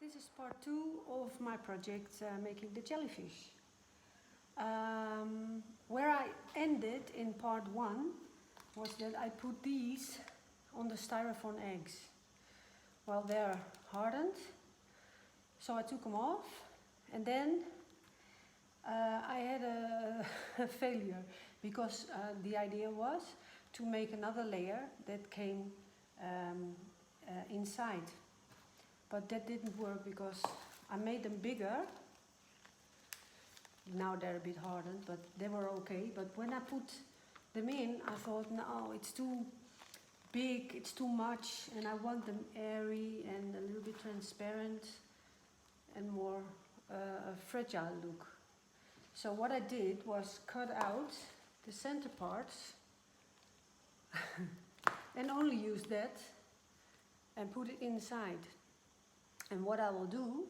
This is part 2 of my project making the jellyfish. Where I ended in part 1 was that I put these on the styrofoam eggs. Well, they're hardened, so I took them off, and then I had a failure because the idea was to make another layer that came inside. But that didn't work because I made them bigger. Now they're a bit hardened, but they were okay. But when I put them in, I thought, no, it's too big, it's too much, and I want them airy and a little bit transparent and more a fragile look. So what I did was cut out the center parts and only use that and put it inside. And what I will do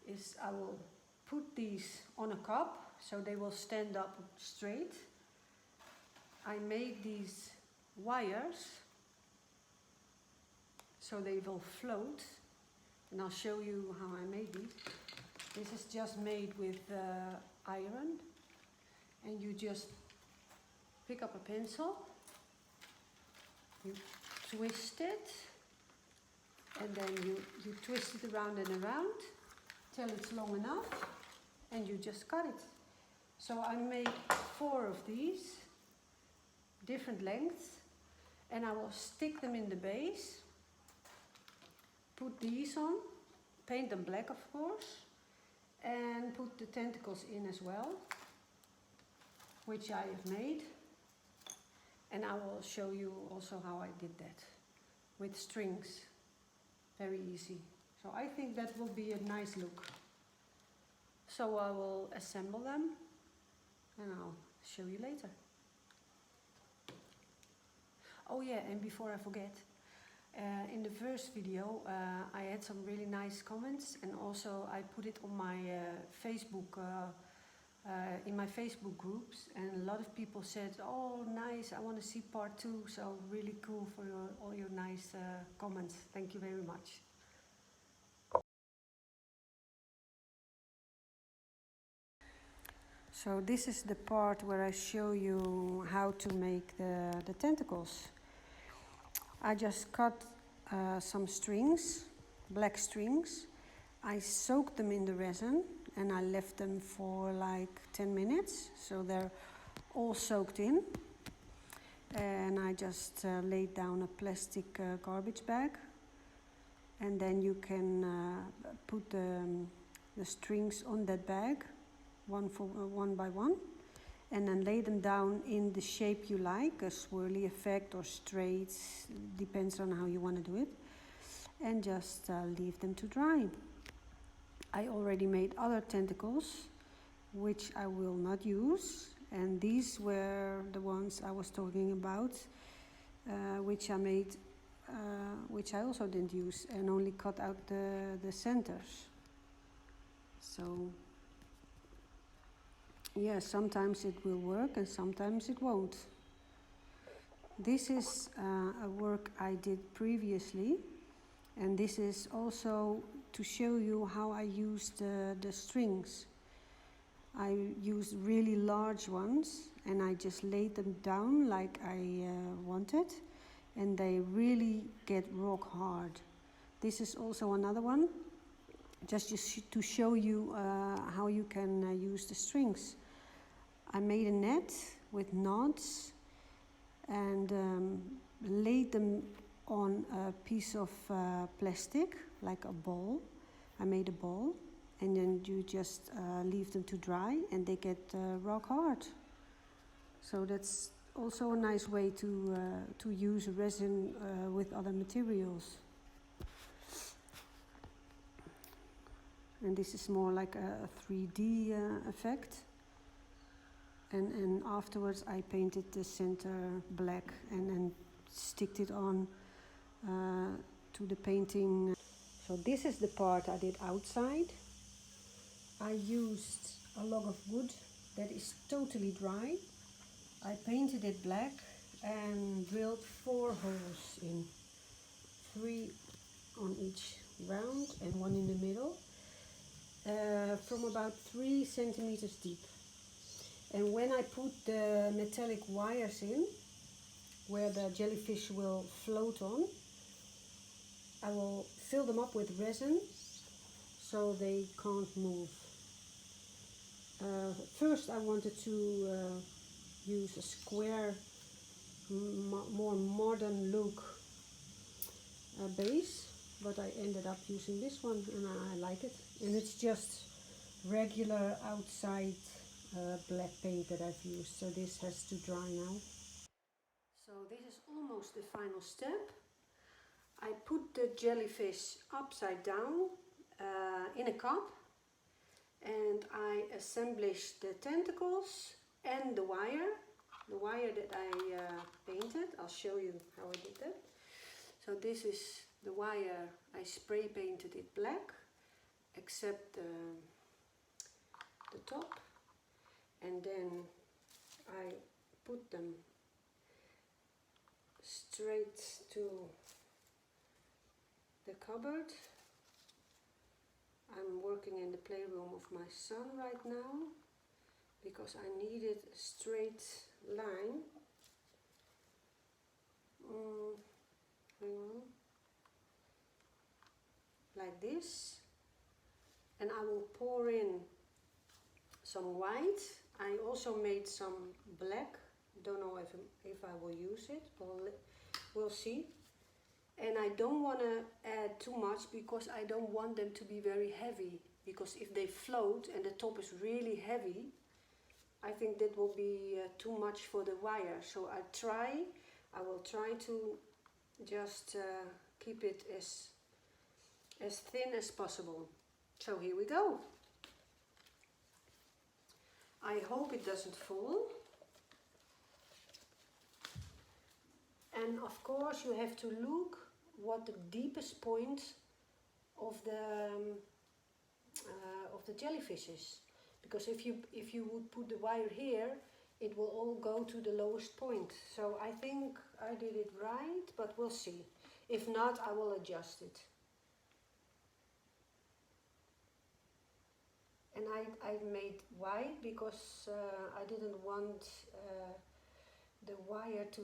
is I will put these on a cup so they will stand up straight. I made these wires so they will float, and I'll show you how I made these. This is just made with iron, and you just pick up a pencil, you twist it, and then you twist it around and around till it's long enough, and you just cut it. So I made 4 of these, different lengths, and I will stick them in the base, put these on, paint them black of course, and put the tentacles in as well, which I have made. And I will show you also how I did that with strings. Very easy. So I think that will be a nice look. So I will assemble them and I'll show you later. Oh yeah, and before I forget, in the first video I had some really nice comments, and also I put it on my Facebook, in my Facebook groups, and a lot of people said, oh nice, I want to see part 2, so really cool for all your nice comments. Thank you very much. So this is the part where I show you how to make the tentacles. I just cut some strings, black strings. I soaked them in the resin and I left them for like 10 minutes, so they're all soaked in. And I just laid down a plastic garbage bag, and then you can put the strings on that bag, one by one, and then lay them down in the shape you like, a swirly effect or straight, depends on how you want to do it, and just leave them to dry. I already made other tentacles which I will not use, and these were the ones I was talking about, which I made, which I also didn't use, and only cut out the centers. So yeah, sometimes it will work and sometimes it won't. This is a work I did previously, and this is also to show you how I used the strings. I used really large ones and I just laid them down like I wanted, and they really get rock hard. This is also another one, just to show you how you can use the strings. I made a net with knots and laid them on a piece of plastic, like a ball. I made a ball, and then you just leave them to dry and they get rock hard. So that's also a nice way to use resin with other materials. And this is more like a 3D effect. And afterwards I painted the center black and then sticked it on to the painting. So this is the part I did outside. I used a log of wood that is totally dry. I painted it black and drilled 4 holes in, 3 on each round and one in the middle, from about 3 centimeters deep. And when I put the metallic wires in, where the jellyfish will float on, I will fill them up with resin so they can't move. First I wanted to use a square, more modern look base, but I ended up using this one and I like it. And it's just regular outside black paint that I've used, so this has to dry now. So this is almost the final step. I put the jellyfish upside down in a cup, and I assembled the tentacles and the wire that I painted. I'll show you how I did that. So this is the wire, I spray painted it black, except the top, and then I put them straight to the cupboard. I'm working in the playroom of my son right now because I needed a straight line. Hang on. Like this. And I will pour in some white. I also made some black. Don't know if I will use it. We'll see. And I don't want to add too much because I don't want them to be very heavy. Because if they float and the top is really heavy, I think that will be too much for the wire. So I will try to just keep it as thin as possible. So here we go. I hope it doesn't fall. And of course you have to look what the deepest point of the jellyfish is. Because if you would put the wire here, it will all go to the lowest point. So I think I did it right, but we'll see. If not, I will adjust it. And I made white because I didn't want the wire to,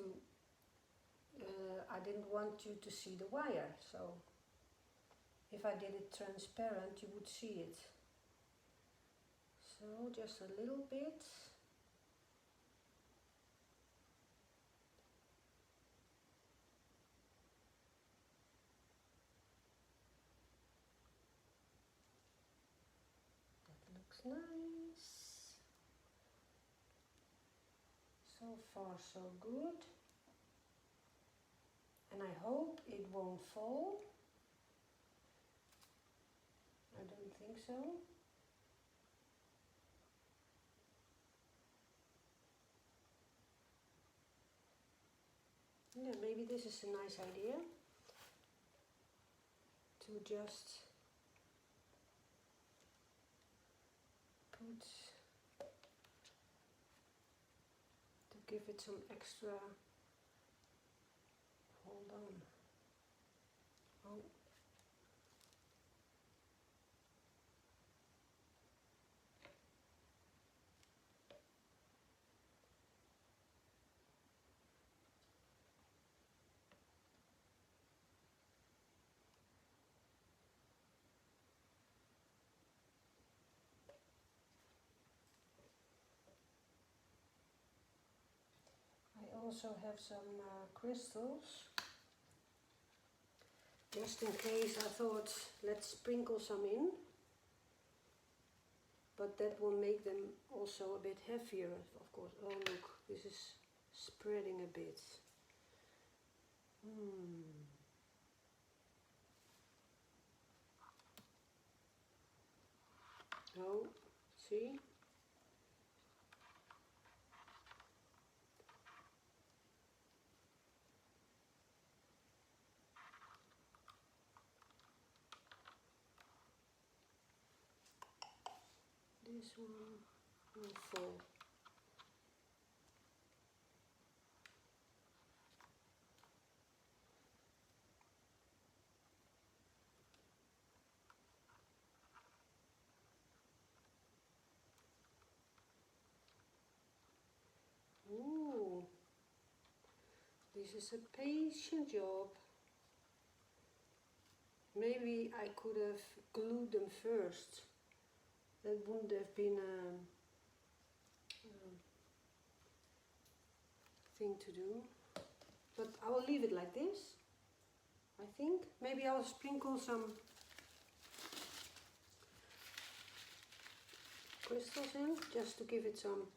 I didn't want you to see the wire. So if I did it transparent, you would see it. So just a little bit. That looks nice. So far so good. And I hope it won't fall. I don't think so. Yeah, maybe this is a nice idea to just put, to give it some extra, hold on. Oh. I also have some crystals. Just in case, I thought, let's sprinkle some in. But that will make them also a bit heavier, of course. Oh look, this is spreading a bit. Oh, see? This one will fall. This is a patient job. Maybe I could have glued them first. That wouldn't have been a thing to do. But I will leave it like this, I think. Maybe I'll sprinkle some crystals in, just to give it some,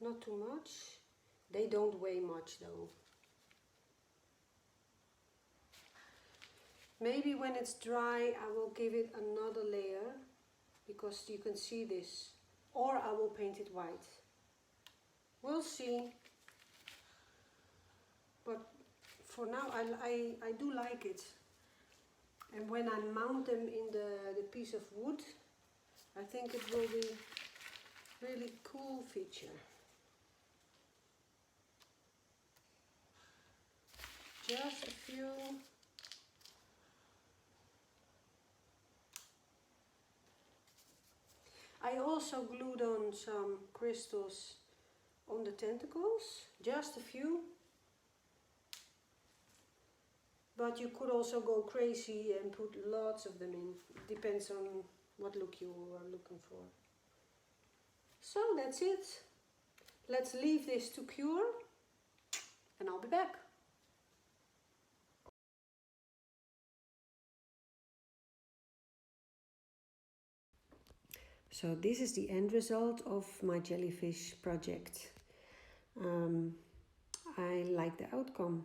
not too much. They don't weigh much though. Maybe when it's dry I will give it another layer, because you can see this. Or I will paint it white. We'll see. But for now I do like it. And when I mount them in the piece of wood, I think it will be really cool feature. Just a few. I also glued on some crystals on the tentacles, just a few. But you could also go crazy and put lots of them in. It depends on what look you are looking for. So that's it. Let's leave this to cure and I'll be back. So this is the end result of my jellyfish project. I like the outcome.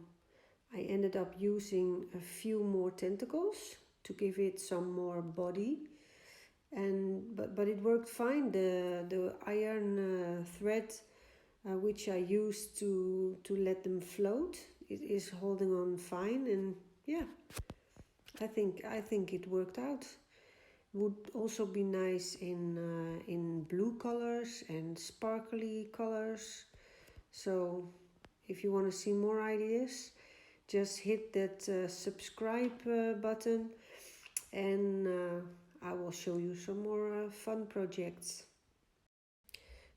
I ended up using a few more tentacles to give it some more body, but it worked fine. The iron thread which I used to let them float, it is holding on fine, and yeah, I think it worked out. Would also be nice in blue colors and sparkly colors. So if you want to see more ideas, just hit that subscribe button, and I will show you some more fun projects.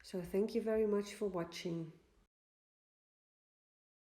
So thank you very much for watching.